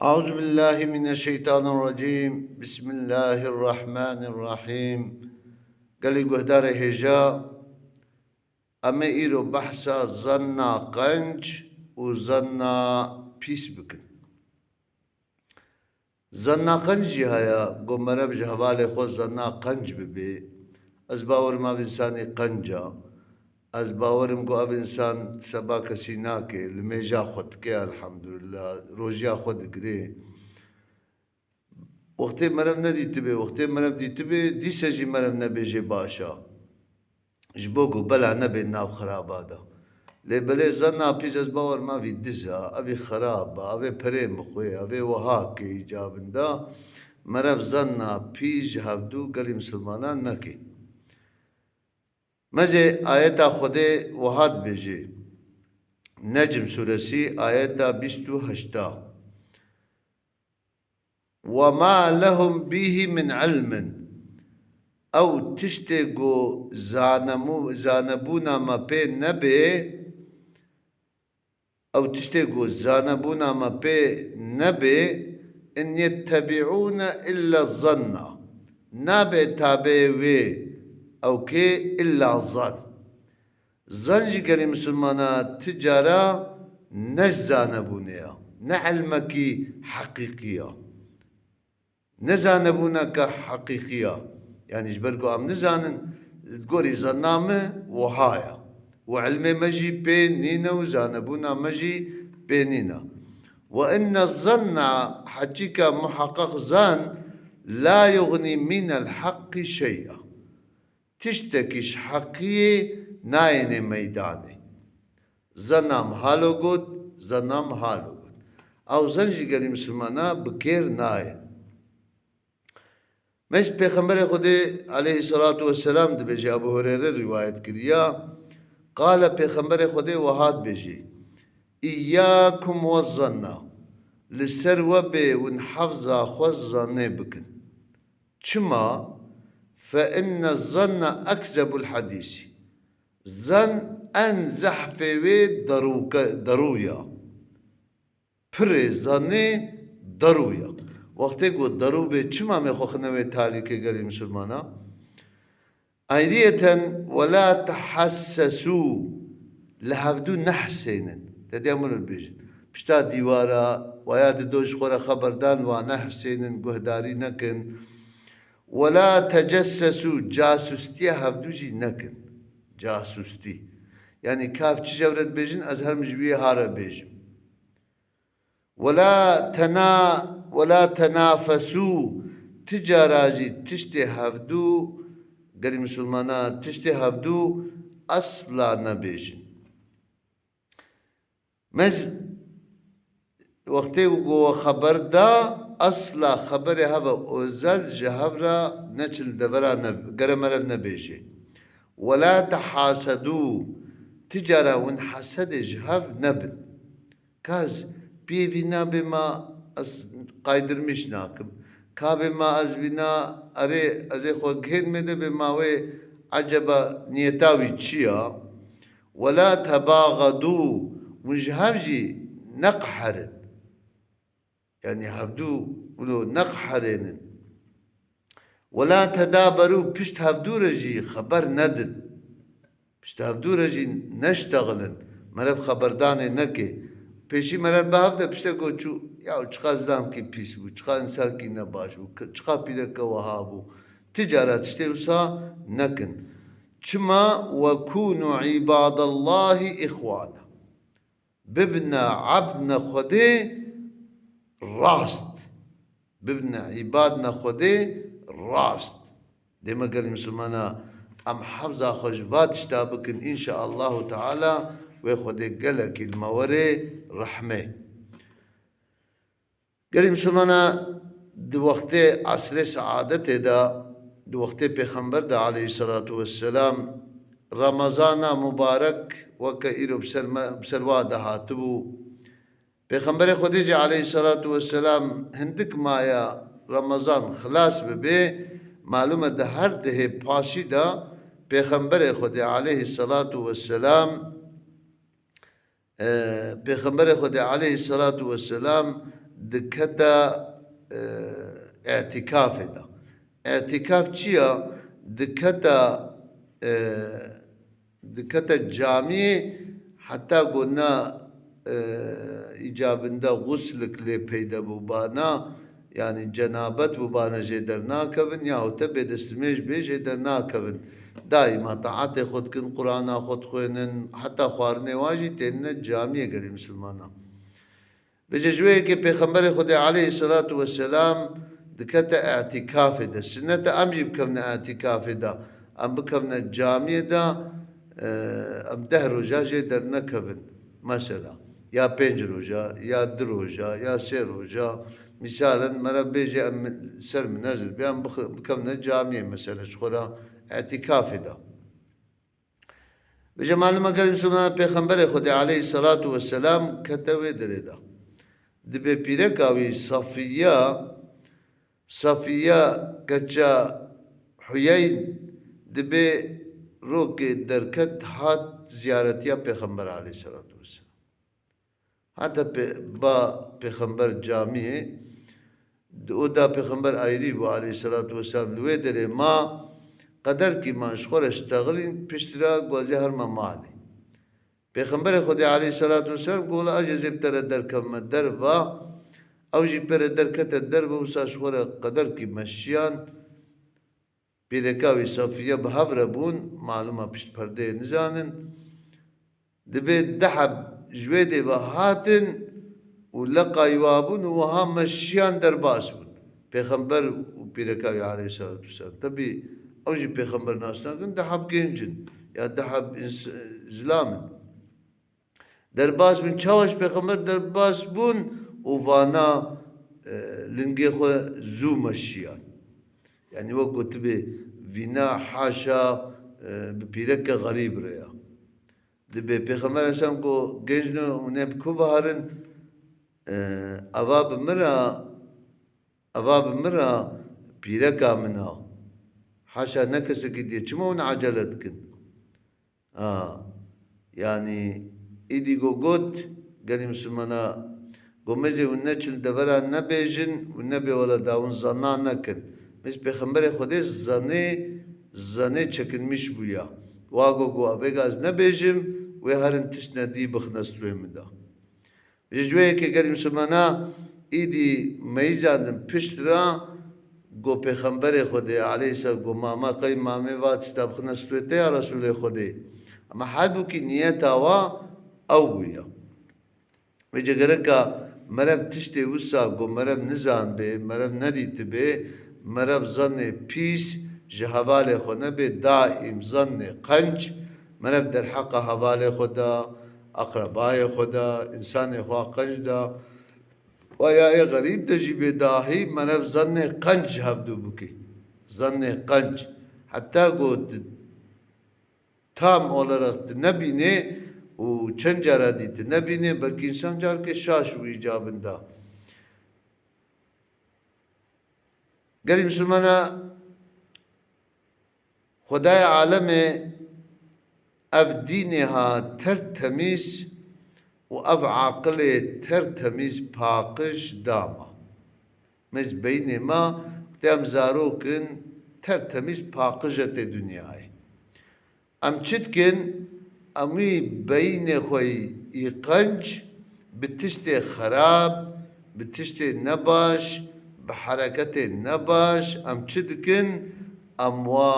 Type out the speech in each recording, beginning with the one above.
أعوذ بالله من الشيطان الرجيم. بسم الله الرحمن الرحيم. قال قهدار هجا أما إيرو بحثا ظنا قنج وظنا بيس بكن. ظنا قنج هيا قمرا بجهبالي خو ظنا قنج ببي از باور ما بإنساني قنجا از باورم کو اب انسان سبا کسی ناکه لمیجا خود که الحمدلله روژیا خود گره وقتی مرم ندیتی به وقتی مرم دیتی به دیسه جی مرم نبیجه باشا جبو کو بلا نبی ناو خرابادا لی بله زن پیش از باور ما وی دزا اوی خرابا اوی پریم بخوی اوی وها که ایجابندا مرم زن پیش هفدو گلی مسلمانان نکی مزه آیتا خود وحاد بیجه نجم سورسی آیتا 28 وما لهم به من علم او تشتگو زانبونا ما پی نبی او تشتگو زانبونا ما پی نبی ان يتبعون الا الظن نبی تابعوی او که الا الظن زنجی گری مسلمانا تجارة نزانبونيا نعلمكي حقيقية نزانبونك حقيقية يعني جبركو ام نزانن تقولي زنامة وهايا وعلمي مجي بينينا وزانبونا مجي بينينا وإن الظن حجيك محقق ظن لا يغني من الحق شيئا تشتكيش حقية ناين ميداني زنام حالو قد زنام حالو قد او زنجي قالي مسلمانا بكير ناين مش پیغمبر خدا عليه الصلاة والسلام ده بيجي ابو هريرة روايت كريا قال پیغمبر خدا وهاد بيجي إياكم والظن لسر وبي ونحفظا خوزا بكن چما فإن الظن أكذب الحديث زن ان زحفوی درویا پر زنی درویا وقتی گو درو به چما میخوخنوی تالی که گلی مسلمانا ایریتن ولا تحسسو لحفدو نحسینن تدی امونو بیجن پشتا دیوارا ویاد دوش خورا خبردان و نحسینن گهداری نکن ولا تجسسو جاسوستی حفدو جی نکن جاسوستی يعني كاف تجورت بيجن أزهر مجبية هارا بيجن ولا تنافسوا تجاراجي تشتي هفدو قري مسلمانا تشتي هفدو أصلا نبيجن مز وقتی وقو خبر دا اصلا خبر هوا اوزل جهورا نچل دورا قرمرب نبيجي ولا تحاسدوا تجارة ونحسد جهاف نبن كاز بينا بما قايدر مش ناكم كابما أزبنا أري أزي خو غين مده بما وي عجبا نيتاوي تشيا ولا تباغضوا وجهاف جي نقحرن يعني هفدو ولو نقحرن ولا تدابروا بشت هفدو رجي خبر ندن بشتهفدو رجي نشتغلن مرب خبردانه نکه پیشی مرب بهفته پشته گو چو یا چقا زدام کی پیس بو چقا انسان کی نباش بو چقا پیده که وها بو تجارت اشته وسا نکن چما وكونوا عباد الله إخوانا ببنا عبدنا خده راست ببنا عبادنا خده راست ديما قال مسلمانا ام حفظا خجبات اشتابكن ان شاء الله تعالى ويخد قلق الموري رحمه قال مسلمانا دو وقت عصر سعادت دا دو وقت پیغمبر دا عليه الصلاة والسلام رمضان مبارك وكا إيرو بسلوا دهاتبو پیغمبر خديجة عليه الصلاة والسلام هندك مايا رمضان خلاص ببه معلومه ده هر ده پاشی دا پیغمبر خدا علیه الصلاة والسلام دكتا اعتكاف دا اعتكاف چيا دكتا جامع حتى قلنا إجابندا غسلك لي بيدا بوبانا يعني جنابت بوبانا جدرنا كفن يا تبي دستميش بي جدرنا كفن دائما طاعت خود كن قرآن خود خوينن حتى خوارني واجي تن جامع قري مسلمانا بجوه كي پیغمبر خدا عليه الصلاة والسلام دكتا اعتكاف دا سنة أمجي بكمنا اعتكاف دا أم بكمنا جامع دا أم ده روجا جدرنا كفن مثلا يا 5 روجا يا 2 روجا يا 3 روجا مثالا مرة بيجي سر منازل بيان بكمنا جامع مثلا شخورا اعتكاف دا بجا معلومة قال سبحانه پیغمبر خدا عليه الصلاة والسلام كتوه دريدا دبي بيركاوي صفية كتشا حيين دبي روك دركت هات زيارتيا پیغمبر عليه الصلاة والسلام هذا با پیغمبر جامعه دا پیغمبر آيري بو عليه الصلاة والسلام لوي دري ما قدر کی مشغول اشتغلين پشترا گوازي هر ما مالي پیغمبر خدا عليه الصلاة والسلام قول أجزب تر در كم در و أو جي پر در كت در و وساشغل قدر کی مشيان بيركاوي صفية بهفر بون معلومة پشت پرده نزانن دبي دحب جويدي وهاتن ولقا يوابون وها مشيان در باسون پیغمبر و بيركاوي عليه الصلاة والسلام تبي أو جي پیغمبر ناسنا كن دحب گنجن يا دحب زلامن درباس بون چاوش پیغمبر درباس بون و وانا لنگی خو زو مشیان يعني وقت تبي وینا حاشا بپیرک غریب ریا دبي پیغمبر اسلام کو گنجنو اونم کو بهارن اواب مرا پیرک امنا حاشا نكس كدي چمون عجلت كن يعني إيدي قوت قال مسلمانا قومزي ونچل دورا نبيجن ونبي ولا داون زنا نكن مش بخمبر خودي زني چكن مش بويا واقو قو أبيغاز نبيجم ويهارن تشنا دي بخنستوه مدا جوه كي قال مسلمانا إيدي ميزان پشترا قو بخمبر خودي عليه السلام قو ماما قي مامي وات تاب خنستوه تيا رسول خودي اما حدو کی نیت آوا او بویا ویجا گرکا مرب تشتی وسا گو مرب نزان بی مرب ندیت بی مرب ظن پیس جهوال خونه بی دائم ظن قنج مرب در حق حوال خدا اقربای خدا انسان خوا قنج دا ویا ای غریب دا جیب داهی مرب ظن قنج هفدو بکی ظن قنج حتی گو tam olarak ne bine o çencara diti ne bine belki insan car ke şaş bu icabında. Gel Müslümana Xudaya aleme ev diniha tertemiz و ev aklı tertemiz pakış dama. Mez beynima tem zarokun tertemiz pakış ete dünyayı. ام چتكن امي بين خوي يقنج بتشتي خراب بتشتي نباش بحركة نباش ام چتكن اموا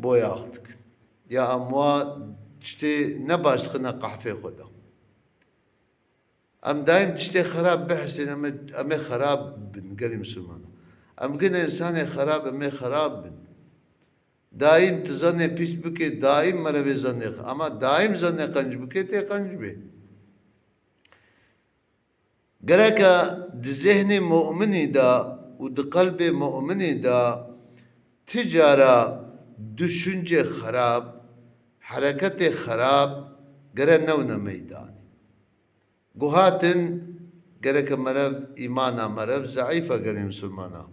بوياختك يا اموا تشتي نباش خنا قحفي خدا ام دايم تشتي خراب بحسن امي خراب بن قريم سلمان ام كنا انسان خراب امي خراب بن daim tızanne pis büke daim merve zanne ama daim zanne kanj büke te kanj be gereka de zihni mu'mini da u de kalbi mu'mini da ticara düşünce harab hareketi harab gere nevne meydan guhatin gereka merev imana merev zayıfa gere Müslümana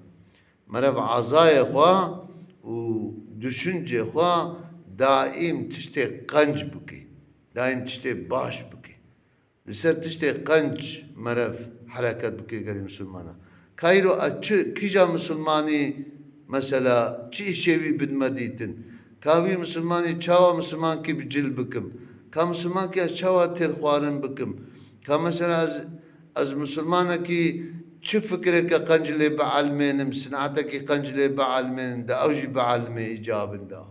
merev azaya khwa u düşünce xwa daim tiştê qenc bike daim tiştê baş bike li ser tiştê qenc مرف حركت بكي قال مسلمانا كايرو كيجا مسلماني مثلا چی شوی بدمدیتن کاوی مسلمانی چاوا مسلمان کی بجل بکم کا مسلمان کی چاوا تر خوارن بکم کا مثلا از مسلمان کی چه فکر کا قنجله بعلمين صنعتك قنجله بعلمين دا اوجي بعلمي اجاب دا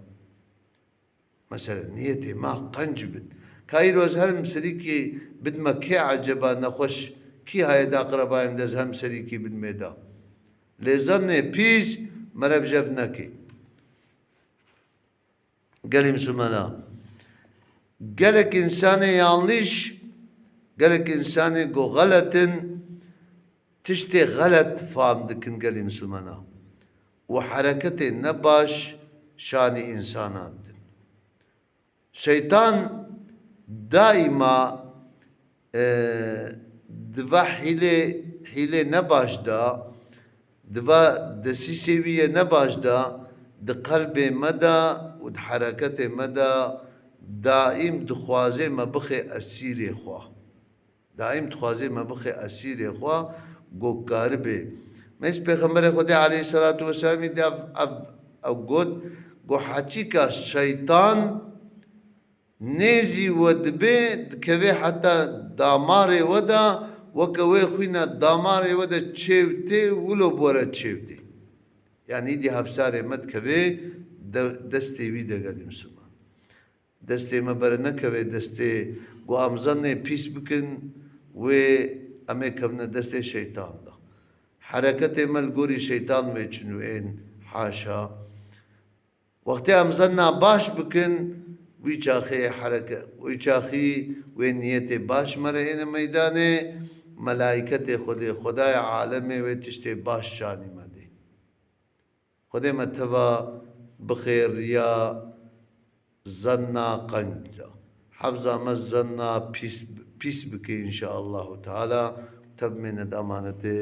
مثلا نيتي ما قنجبن كايرو از هم سريكي بدما كي عجبا نخوش كي هاي دا قربايم دز هم سريكي بدميدا لزن بيس مرب جفنكي قال مسلمانا قالك انساني يانليش قالك انساني قو غلطن تشتي غلط فهم دكن قال مسلمانا وحركتي نباش شاني انسانات شيطان دائما دوا حيلة نباش دا دوا دسي سوية نباش دا دقلب مدى ودحركت مدى دائم دخوازي ما بخي أسيري خوا دائم دخوازي ما بخي أسيري خوا گو کاربه مس پیغمبر خدا علیه الصلاة والسلام دی او گود گو حچی کا شیطان نيزي ودبي كوي حتى داماري ودا وكوي خوينا داماري ودا تشيوتي ولو بورا تشيوتي يعني دي هفساري مد كوي دستي ويدا قال مسلمان دستي ما برنا كوي دستي قو امزاني بيس بكن و امي كونا دستي شيطان دا حركتي ملقوري شيطان ميچنوين حاشا وقت امزنا باش بكن ويچاخي حركة ويچاخي ونيتي باش مرهين ميداني ملائكة خداي عالمي وتشتي باش شاني مدي خداي متوا بخير يا زنا قنجا حفظا مزنا بيس بكي إن شاء الله تعالى تب من الأمانة